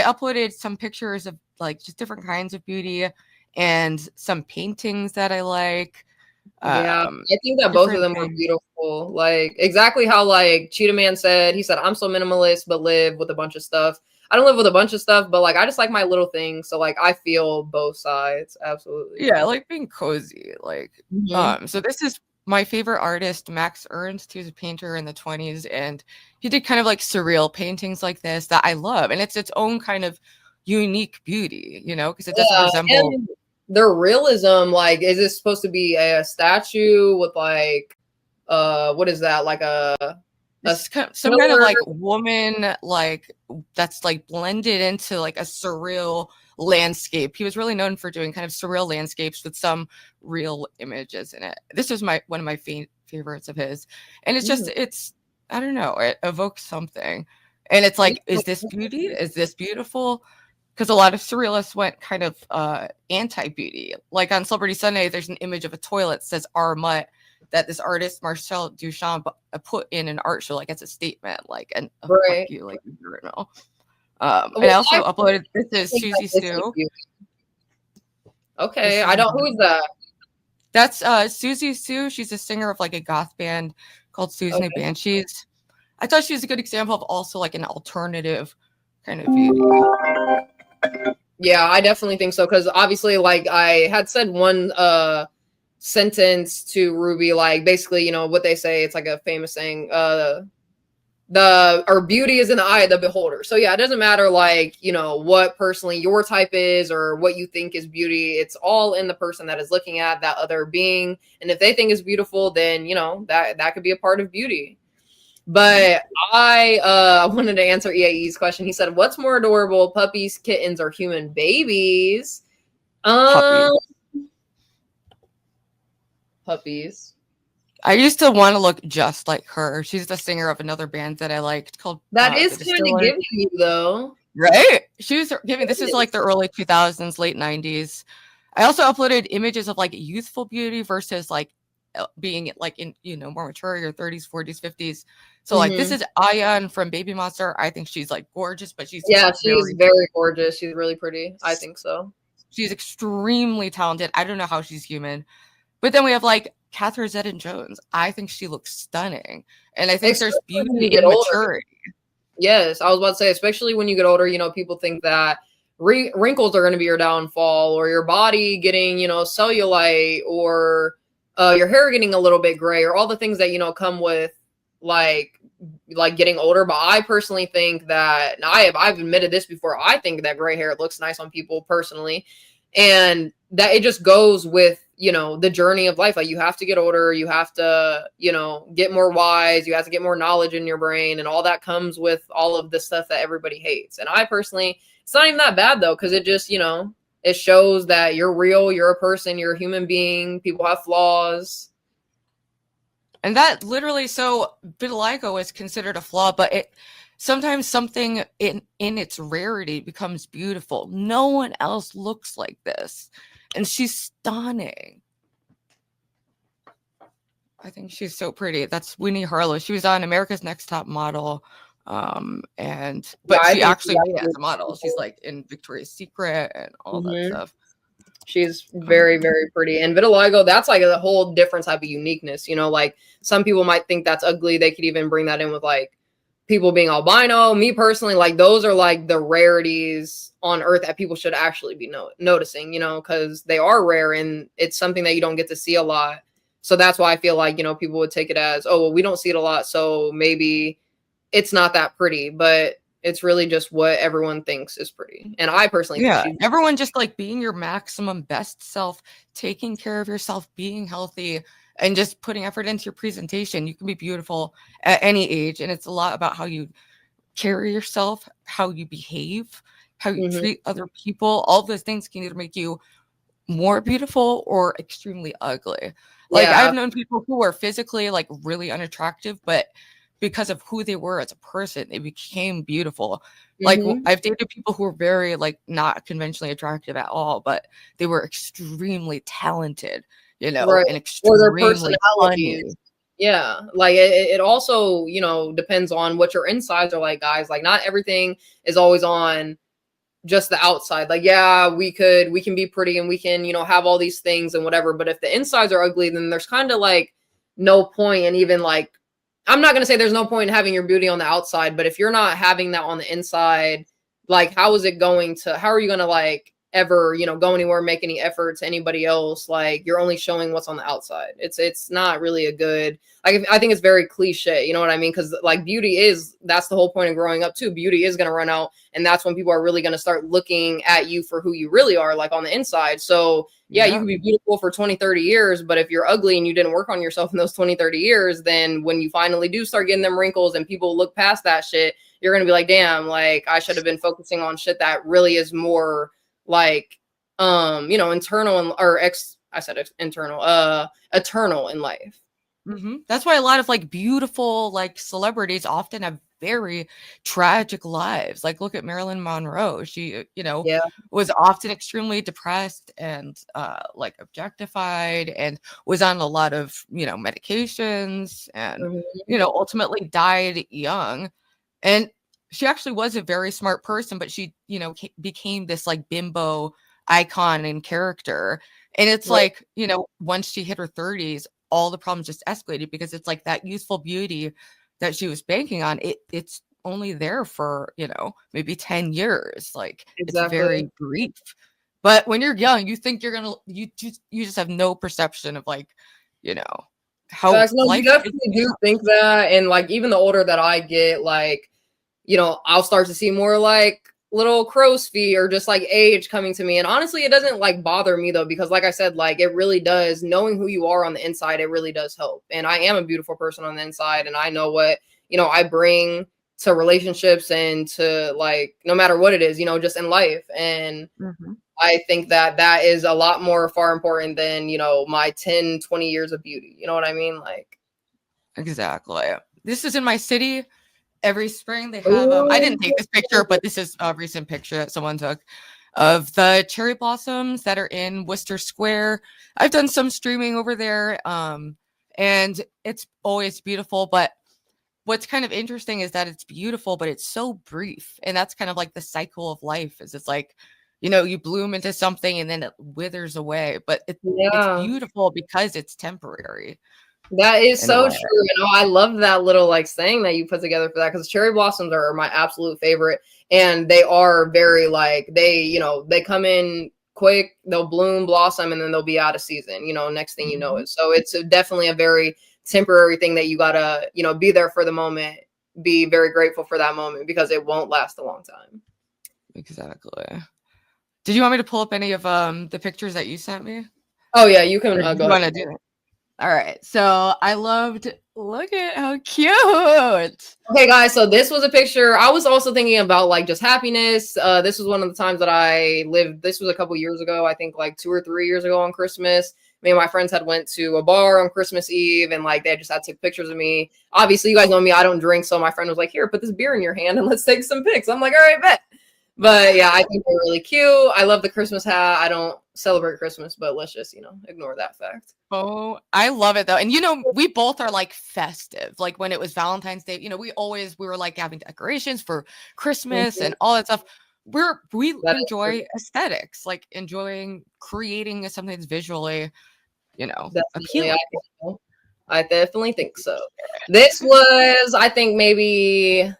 uploaded some pictures of like just different kinds of beauty and some paintings that I like. Yeah, I think that both of Different them were things. beautiful. Like exactly how like Cheetah Man said, he said, I'm so minimalist, but live with a bunch of stuff. I don't live with a bunch of stuff, but like I just like my little things. So like I feel both sides. Absolutely. Yeah, I like being cozy. Like, Hmm. so this is my favorite artist, Max Ernst. He was a painter in the 20s, and he did kind of like surreal paintings like this that I love. And it's its own kind of unique beauty, you know, because it doesn't Yeah, resemble. and their realism, like, is this supposed to be a statue with like what is that? Like a This is kind of, some kind of pillar? like woman, like that's like blended into like a surreal landscape. He was really known for doing kind of surreal landscapes with some real images in it. This is one of my favorites of his, and it's just it's I don't know, it evokes something, and it's like, is this beauty? Is this beautiful? Because a lot of surrealists went kind of anti-beauty. Like on Celebrity Sunday, there's an image of a toilet that says "R Mutt," that this artist Marcel Duchamp put in an art show, like as a statement, like and fuck Right. you, like urinal. Well, And I also I uploaded, this is think that Susie this is Sue. beauty. This Okay, is I don't. Who's that? that's Susie Sue. She's a singer of like a goth band called Susan and Okay. Banshees. I thought she was a good example of also like an alternative kind of beauty. Yeah, I definitely think so because obviously, like I had said one sentence to Ruby, like basically, you know what they say. It's like a famous saying. The or beauty is in the eye of the beholder. So yeah, it doesn't matter like, you know, what personally your type is or what you think is beauty. It's all in the person that is looking at that other being. And if they think it's beautiful, then you know that could be a part of beauty. But I wanted to answer EAE's question. He said, "What's more adorable, puppies, kittens, or human babies?" Puppies. Um, puppies. I used to want to look just like her. She's the singer of another band that I liked called That The is kind of Distiller. giving you though. Right? She was giving, this is like the early 2000s, late 90s. I also uploaded images of like youthful beauty versus like being like in, you know, more mature, your 30s, 40s, 50s. So like this Hmm. is Ayan from Baby Monster. I think she's like gorgeous, but she's Yeah, she's very, very gorgeous. She's really pretty. I think so. she's extremely talented. I don't know how she's human. But then we have like Catherine Zeta-Jones. I think she looks stunning. And I think there's Especially when beauty you get in older. maturity. Yes, I was about to say, especially when you get older, you know, people think that wrinkles are going to be your downfall or your body getting, you know, cellulite or your hair getting a little bit gray or all the things that, you know, come with like getting older. But I personally think that I've admitted this before. I think that gray hair looks nice on people personally, and that it just goes with, you know, the journey of life. Like you have to get older, you have to, you know, get more wise, you have to get more knowledge in your brain, and all that comes with all of the stuff that everybody hates. And I personally, it's not even that bad though, because it just, you know, it shows that you're real, you're a person, you're a human being, people have flaws. And that literally, so vitiligo is considered a flaw, but it sometimes something in its rarity becomes beautiful. No one else looks like this. And she's stunning. I think she's so pretty. That's Winnie Harlow. She was on America's Next Top Model. Yeah, But I she think actually made it as a model. She's like in Victoria's Secret and all that mm-hmm. stuff. She's very, very pretty. And vitiligo, that's like a whole different type of uniqueness. You know, like some people might think that's ugly. They could even bring that in with like people being albino. Me personally, like those are like the rarities on earth that people should actually be noticing, you know, because they are rare and it's something that you don't get to see a lot. So that's why I feel like, you know, people would take it as, oh, well, we don't see it a lot, so maybe it's not that pretty. But it's really just what everyone thinks is pretty. And I personally think Yeah, she's everyone just like being your maximum best self, taking care of yourself, being healthy, and just putting effort into your presentation. You can be beautiful at any age. And it's a lot about how you carry yourself, how you behave, how you mm-hmm. treat other people. All those things can either make you more beautiful or extremely ugly. Like Yeah. I've known people who are physically like really unattractive, but because of who they were as a person, they became beautiful. Like Mm-hmm. I've dated people who were very like not conventionally attractive at all, but they were extremely talented, you know, Right. and Or their extremely funny. personalities. Yeah. Like it also, you know, depends on what your insides are like, guys. Like not everything is always on just the outside. Like, yeah, we can be pretty and we can, you know, have all these things and whatever. But if the insides are ugly, then there's kind of like no point in even like, I'm not going to say there's no point in having your beauty on the outside, but if you're not having that on the inside, like, how is it going to, how are you going to like ever, you know, go anywhere, make any effort to anybody else? Like, you're only showing what's on the outside. It's not really a good, like, I think it's very cliche, you know what I mean? Because like beauty is, that's the whole point of growing up too. Beauty is going to run out, and that's when people are really going to start looking at you for who you really are, like on the inside. So yeah, you can be beautiful for 20, 30 years, but if you're ugly and you didn't work on yourself in those 20, 30 years, then when you finally do start getting them wrinkles and people look past that shit, you're going to be like, damn, like I should have been focusing on shit that really is more like, you know, internal and, or eternal in life. That's why a lot of like beautiful like celebrities often have very tragic lives. Like look at Marilyn Monroe. She, you know, was often extremely depressed and like objectified, and was on a lot of, you know, medications, and you know, ultimately died young. And she actually was a very smart person, but she, you know, became this like bimbo icon and character. And it's like, you know, once she hit her 30s, all the problems just escalated, because it's like that youthful beauty that she was banking on, it's only there for, you know, maybe 10 years. Like it's very brief. But when you're young, you think you're gonna, you just have no perception of like, you know, how you definitely do think that. And like even the older that I get, like, you know, I'll start to see more like little crow's feet or just like age coming to me. And honestly, it doesn't like bother me though, because like I said, like it really does, knowing who you are on the inside, it really does help. And I am a beautiful person on the inside, and I know what, you know, I bring to relationships and to like, no matter what it is, you know, just in life. And I think that that is a lot more far important than, you know, my 10, 20 years of beauty. You know what I mean? Like, exactly. This is in my city. Every spring they have, I didn't take this picture, but this is a recent picture that someone took of the cherry blossoms that are in Worcester Square. I've done some streaming over there, and it's always beautiful. But what's kind of interesting is that it's beautiful, but it's so brief. And that's kind of like the cycle of life, is it's like, you know, you bloom into something and then it withers away. But it's beautiful because it's temporary. That is so true. You know, I love that little like saying that you put together for that, because cherry blossoms are my absolute favorite. And they are very like, they, you know, they come in quick, they'll bloom, blossom, and then they'll be out of season, you know, next thing you know it. So it's definitely a very temporary thing that you gotta, you know, be there for the moment, be very grateful for that moment, because it won't last a long time. Exactly. Did you want me to pull up any of the pictures that you sent me? Oh yeah, you can go ahead. Do it. All right, so I loved, look at how cute. Okay, guys, so this was a picture. I was also thinking about like just happiness. This was one of the times that I lived. This was a couple years ago, I think like 2 or 3 years ago on Christmas. Me and my friends had went to a bar on Christmas Eve, and like they just had to take pictures of me. Obviously, you guys know me, I don't drink, so my friend was like, here, put this beer in your hand and let's take some pics. I'm like, all right, bet. But yeah, I think they're really cute. I love the Christmas hat. I don't celebrate Christmas, but let's just, you know, ignore that fact. Oh, I love it though. And you know, we both are like festive. Like when it was Valentine's Day, you know, we were like having decorations for Christmas and all that stuff. We enjoy aesthetics, like enjoying creating something that's visually, you know, appealing. I definitely think so. This was, I think maybe,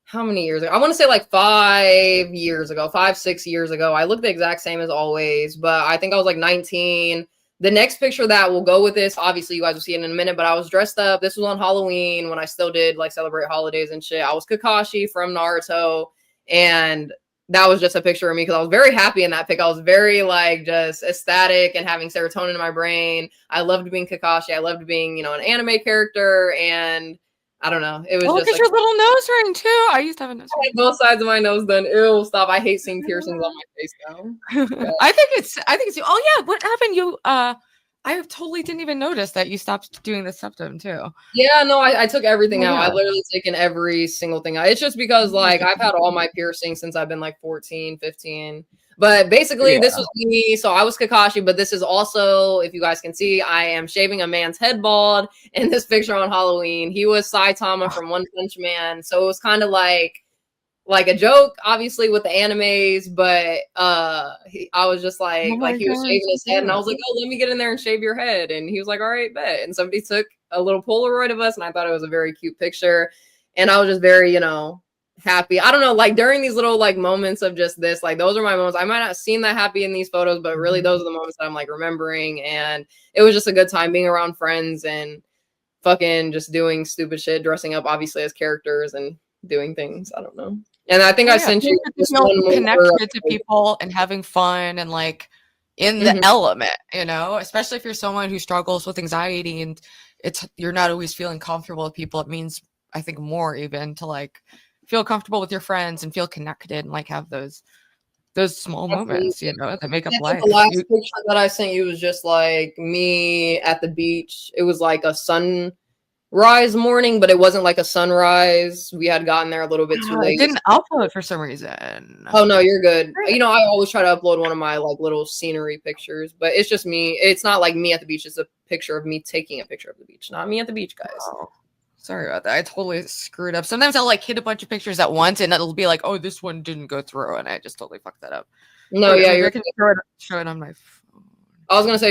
how many years ago? I want to say like 5 years ago, 5, 6 years ago. I look the exact same as always, but I think I was like 19. The next picture that will go with this, obviously you guys will see it in a minute, but I was dressed up. This was on Halloween when I still did like celebrate holidays and shit. I was Kakashi from Naruto, and that was just a picture of me because I was very happy in that pic. I was very like just ecstatic and having serotonin in my brain. I loved being Kakashi. I loved being, you know, an anime character, and I don't know. It was just like, your little nose ring too. I used to have a nose ring. I had both sides of my nose done. Ew, stop. I hate seeing piercings on my face now. Yeah. I think it's oh yeah, what happened? You I totally didn't even notice that you stopped doing the septum too. Yeah, no, I took everything out. I've literally taken every single thing out. It's just because like I've had all my piercings since I've been like 14, 15. But basically this was me. So I was Kakashi, but this is also, if you guys can see, I am shaving a man's head bald in this picture on Halloween. He was Saitama from One Punch Man. So it was kind of like, like a joke, obviously with the animes, but I was just Oh like my he was god, shaving his head, and I yeah. was like, oh, let me get in there and shave your head, and he was like, all right, bet. And somebody took a little Polaroid of us, and I thought it was a very cute picture, and I was just very, happy. I don't know, like during these little like moments of just this, like those are my moments. I might not seem that happy in these photos, but really those are the moments that I'm like remembering, and it was just a good time being around friends and fucking just doing stupid shit, dressing up obviously as characters and doing things. I don't know. And I think Oh I yeah, sent being you able to just feel one more. connected to people and having fun and like in the Mhm. element, especially if you're someone who struggles with anxiety and you're not always feeling comfortable with people. It means I think more even to like feel comfortable with your friends and feel connected and like have those small Absolutely. moments, that make I up think the life. last picture that I sent you was just like me at the beach. It was like a sunrise morning, but it wasn't like a sunrise. We had gotten there a little bit too It late. didn't upload for some reason. Oh no, you're good. Right. I always try to upload one of my like little scenery pictures, but it's just me. It's not like me at the beach. It's a picture of me taking a picture of the beach, not me at the beach, guys. Oh, sorry about that. I totally screwed up. Sometimes I'll like hit a bunch of pictures at once and it'll be like, oh, this one didn't go through, and I just totally fucked that up. No, Okay, yeah, maybe I you're. can show it on my phone. I was gonna say